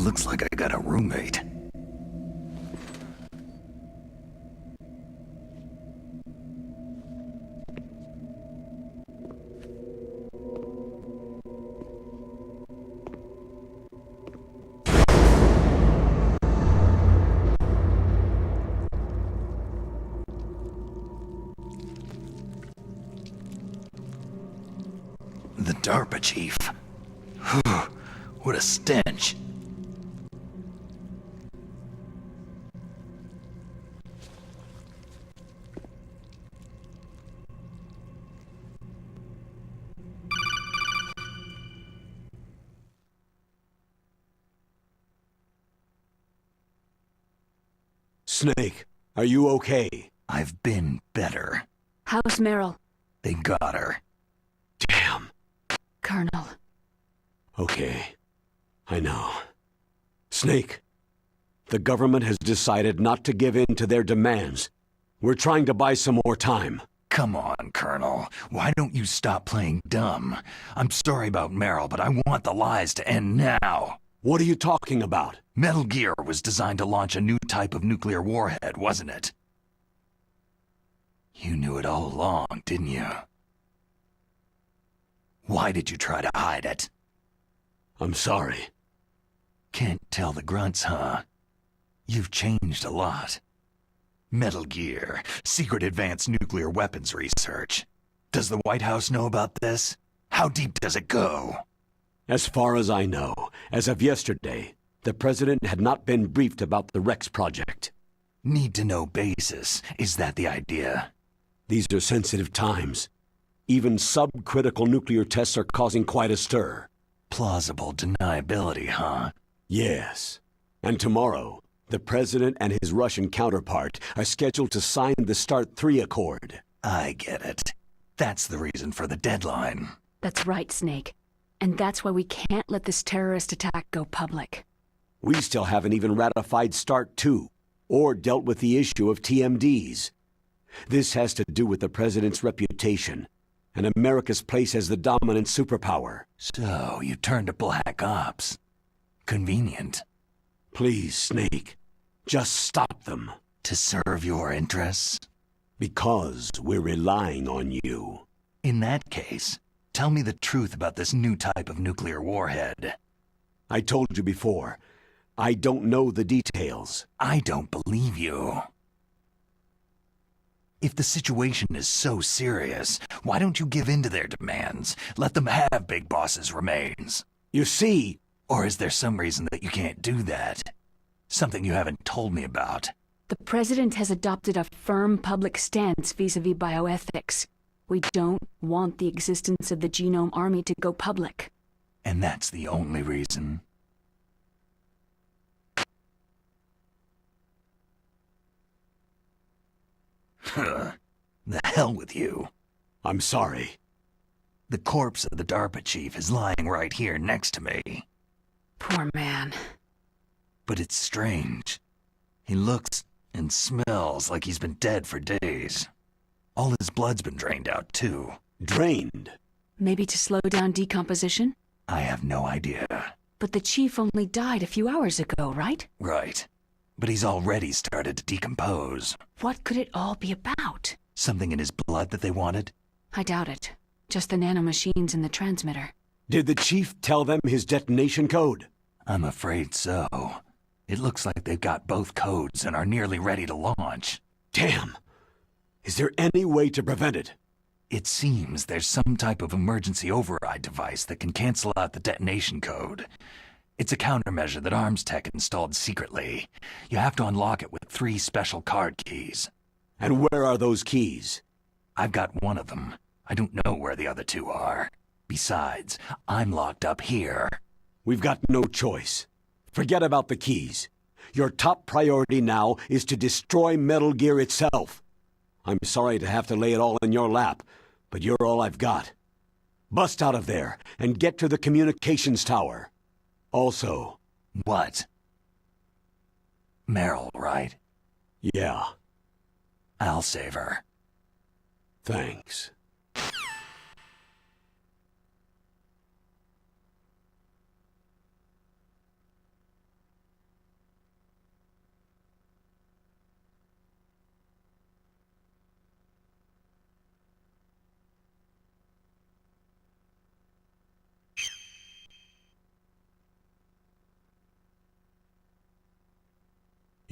Looks like I got a roommate. The DARPA chief. Whew, what a stench. Snake, are you okay? I've been better. How's Meryl? They got her. Damn. Colonel. Okay. I know. Snake, the government has decided not to give in to their demands. We're trying to buy some more time. Come on, Colonel. Why don't you stop playing dumb? I'm sorry about Meryl, but I want the lies to end now. What are you talking about? Metal Gear was designed to launch a new type of nuclear warhead, wasn't it? You knew it all along, didn't you? Why did you try to hide it? I'm sorry. Can't tell the grunts, huh? You've changed a lot. Metal Gear, secret advanced nuclear weapons research. Does the White House know about this? How deep does it go? As far as I know, as of yesterday, the president had not been briefed about the Rex project. Need-to-know basis. Is that the idea? These are sensitive times. Even subcritical nuclear tests are causing quite a stir. Plausible deniability, huh? Yes. And tomorrow, the president and his Russian counterpart are scheduled to sign the START 3 accord. I get it. That's the reason for the deadline. That's right, Snake. And that's why we can't let this terrorist attack go public. We still haven't even ratified START 2, or dealt with the issue of TMDs. This has to do with the president's reputation, and America's place as the dominant superpower. So, you turned to Black Ops. Convenient. Please, Snake, just stop them. To serve your interests? Because we're relying on you. In that case, tell me the truth about this new type of nuclear warhead. I told you before, I don't know the details. I don't believe you. If the situation is so serious, why don't you give in to their demands? Let them have Big Boss's remains. You see... Or is there some reason that you can't do that? Something you haven't told me about. The president has adopted a firm public stance vis-à-vis bioethics. We don't want the existence of the Genome Army to go public. And that's the only reason? Huh. The hell with you. I'm sorry. The corpse of the DARPA chief is lying right here next to me. Poor man. But it's strange. He looks and smells like he's been dead for days. All his blood's been drained out, too. Drained? Maybe to slow down decomposition? I have no idea. But the chief only died a few hours ago, right? Right. But he's already started to decompose. What could it all be about? Something in his blood that they wanted? I doubt it. Just the nanomachines in the transmitter. Did the chief tell them his detonation code? I'm afraid so. It looks like they've got both codes and are nearly ready to launch. Damn! Is there any way to prevent it? It seems there's some type of emergency override device that can cancel out the detonation code. It's a countermeasure that Arms Tech installed secretly. You have to unlock it with 3 special card keys. And where are those keys? I've got one of them. I don't know where the other 2 are. Besides, I'm locked up here. We've got no choice. Forget about the keys. Your top priority now is to destroy Metal Gear itself. I'm sorry to have to lay it all in your lap, but you're all I've got. Bust out of there and get to the communications tower. Also... What? Meryl, right? Yeah. I'll save her. Thanks.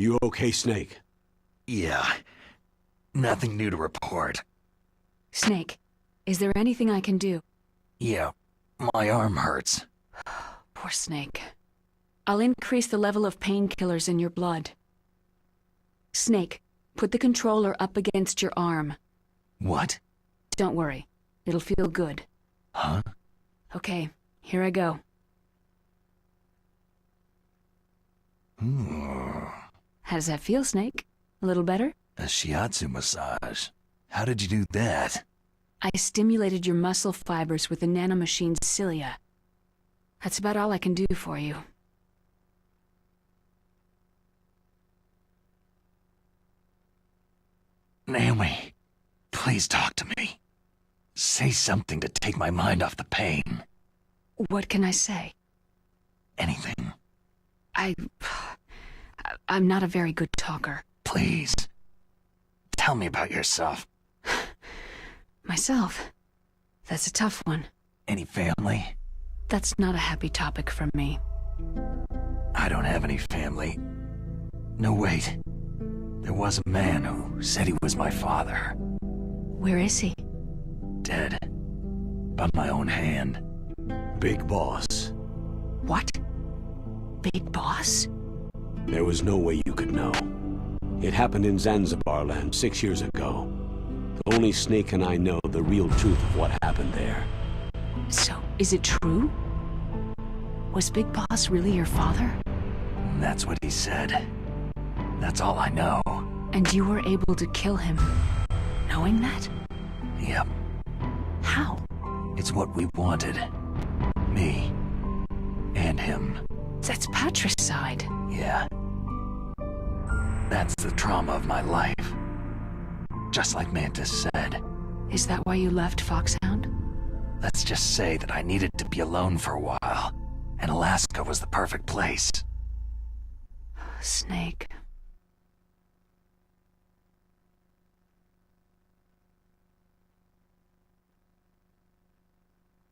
You okay, Snake? Yeah. Nothing new to report. Snake, is there anything I can do? Yeah, my arm hurts. Poor Snake. I'll increase the level of painkillers in your blood. Snake, put the controller up against your arm. What? Don't worry. It'll feel good. Huh? Okay, here I go. How does that feel, Snake? A little better? A shiatsu massage. How did you do that? I stimulated your muscle fibers with the nanomachine's cilia. That's about all I can do for you. Naomi, please talk to me. Say something to take my mind off the pain. What can I say? Anything. I'm not a very good talker. Please. Tell me about yourself. Myself? That's a tough one. Any family? That's not a happy topic for me. I don't have any family. No, wait. There was a man who said he was my father. Where is he? Dead. By my own hand. Big Boss. What? Big Boss? There was no way you could know. It happened in Zanzibar land 6 years ago. Only Snake and I know the real truth of what happened there. So, is it true? Was Big Boss really your father? That's what he said. That's all I know. And you were able to kill him, knowing that? Yep. How? It's what we wanted. Me. And him. That's patricide. Yeah. That's the trauma of my life. Just like Mantis said. Is that why you left Foxhound? Let's just say that I needed to be alone for a while, and Alaska was the perfect place. Snake.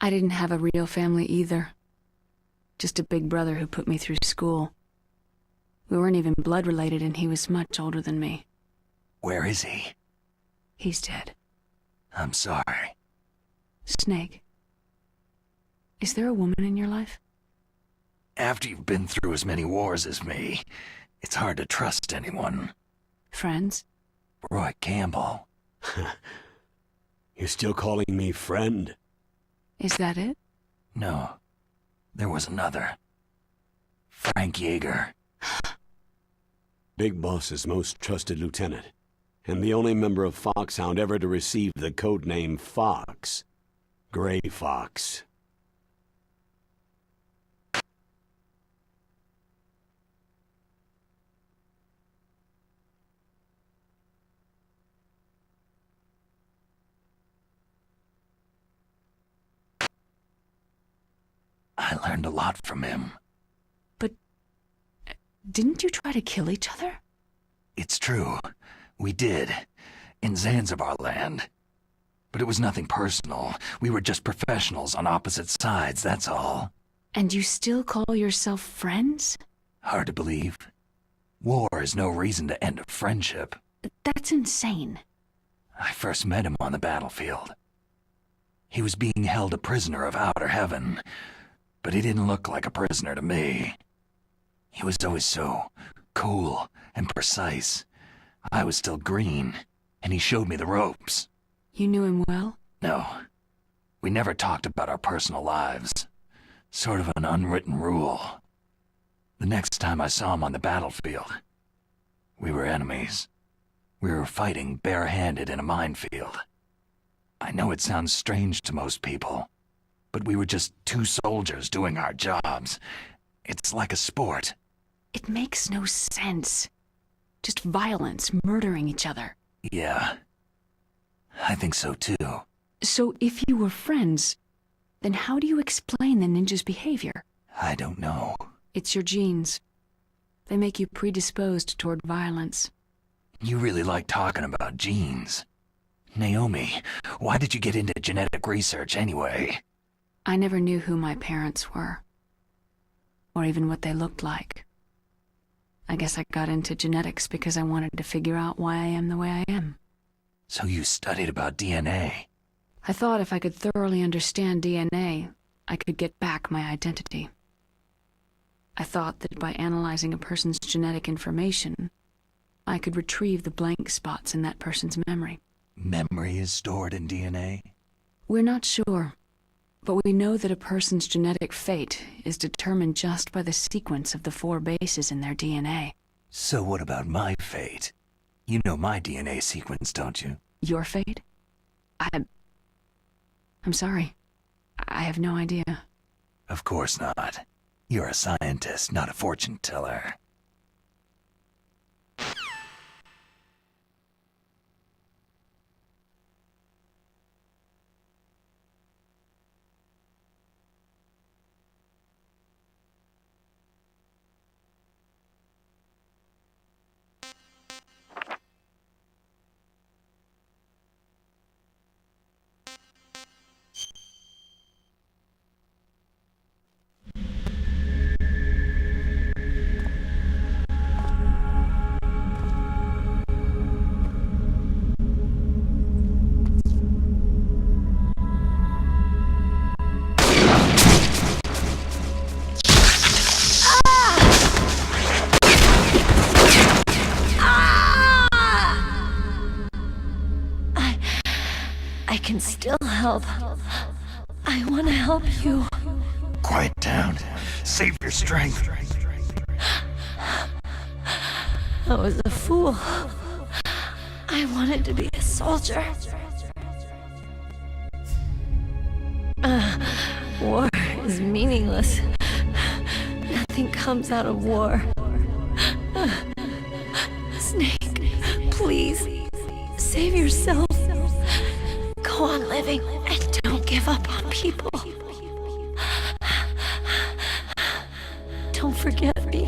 I didn't have a real family either. Just a big brother who put me through school. We weren't even blood related and he was much older than me. Where is he? He's dead. I'm sorry. Snake. Is there a woman in your life? After you've been through as many wars as me, it's hard to trust anyone. Friends? Roy Campbell. You're still calling me friend? Is that it? No. There was another. Frank Yeager. Big Boss's most trusted lieutenant, and the only member of Foxhound ever to receive the codename Fox. Gray Fox. I learned a lot from him. But didn't you try to kill each other? It's true. We did. In Zanzibar land. But it was nothing personal. We were just professionals on opposite sides, that's all. And you still call yourself friends? Hard to believe. War is no reason to end a friendship. That's insane. I first met him on the battlefield. He was being held a prisoner of outer heaven, but he didn't look like a prisoner to me. He was always so cool and precise. I was still green, and he showed me the ropes. You knew him well? No. We never talked about our personal lives. Sort of an unwritten rule. The next time I saw him on the battlefield, we were enemies. We were fighting barehanded in a minefield. I know it sounds strange to most people, but we were just two soldiers doing our jobs. It's like a sport. It makes no sense. Just violence, murdering each other. Yeah. I think so too. So if you were friends, then how do you explain the ninja's behavior? I don't know. It's your genes. They make you predisposed toward violence. You really like talking about genes. Naomi, why did you get into genetic research anyway? I never knew who my parents were. Or even what they looked like. I guess I got into genetics because I wanted to figure out why I am the way I am. So you studied about DNA? I thought if I could thoroughly understand DNA, I could get back my identity. I thought that by analyzing a person's genetic information, I could retrieve the blank spots in that person's memory. Memory is stored in DNA? We're not sure, but we know that a person's genetic fate is determined just by the sequence of the 4 bases in their DNA. So what about my fate? You know my DNA sequence, don't you? Your fate? I'm sorry. I have no idea. Of course not. You're a scientist, not a fortune teller. I can still help. I want to help you. Quiet down. Save your strength. I was a fool. I wanted to be a soldier. War is meaningless. Nothing comes out of war. Snake, please, save yourself. Go on living and don't give up on people. Don't forget me.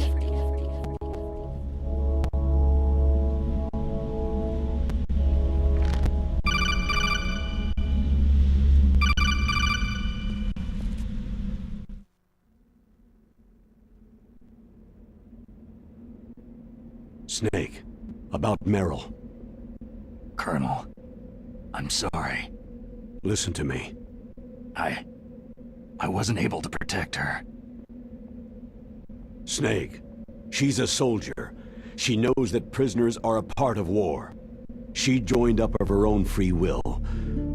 Snake, about Meryl. Colonel, I'm sorry. Listen to me. I wasn't able to protect her. Snake, she's a soldier. She knows that prisoners are a part of war. She joined up of her own free will.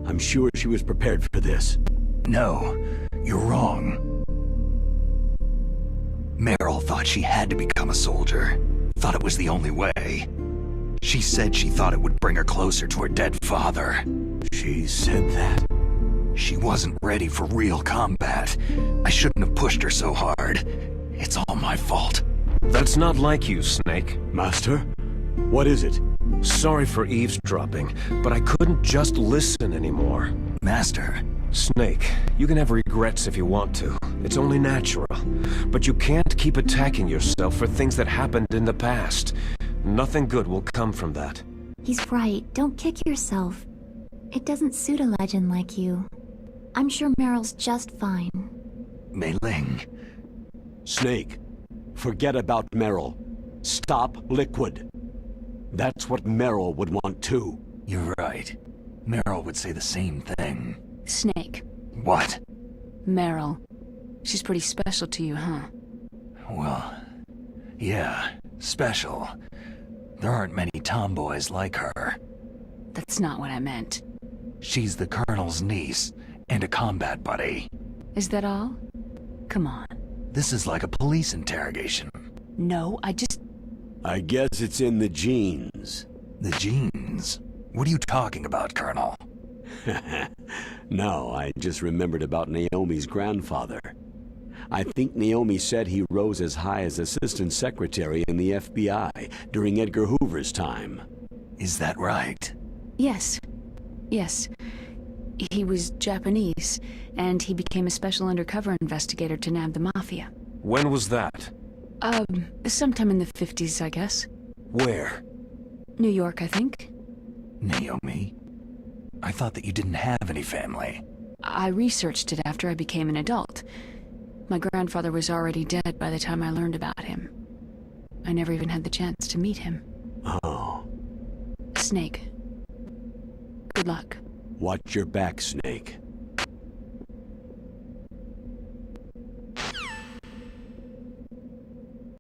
I'm sure she was prepared for this. No, you're wrong. Meryl thought she had to become a soldier. Thought it was the only way. She said she thought it would bring her closer to her dead father. She said that? She wasn't ready for real combat. I shouldn't have pushed her so hard. It's all my fault. That's not like you, Snake. Master? What is it? Sorry for eavesdropping, but I couldn't just listen anymore. Master. Snake, you can have regrets if you want to. It's only natural. But you can't keep attacking yourself for things that happened in the past. Nothing good will come from that. He's right. Don't kick yourself. It doesn't suit a legend like you. I'm sure Meryl's just fine. Mei Ling. Snake, forget about Meryl. Stop Liquid. That's what Meryl would want too. You're right. Meryl would say the same thing. Snake. What? Meryl. She's pretty special to you, huh? Well, yeah, special. There aren't many tomboys like her. That's not what I meant. She's the Colonel's niece and a combat buddy. Is that all? Come on. This is like a police interrogation. No, I guess it's in the genes. The genes? What are you talking about, Colonel? No, I just remembered about Naomi's grandfather. I think Naomi said he rose as high as assistant secretary in the FBI during Edgar Hoover's time. Is that right? Yes. Yes. He was Japanese, and he became a special undercover investigator to nab the Mafia. When was that? Sometime in the 50s, I guess. Where? New York, I think. Naomi? I thought that you didn't have any family. I researched it after I became an adult. My grandfather was already dead by the time I learned about him. I never even had the chance to meet him. Oh. Snake. Good luck. Watch your back, Snake.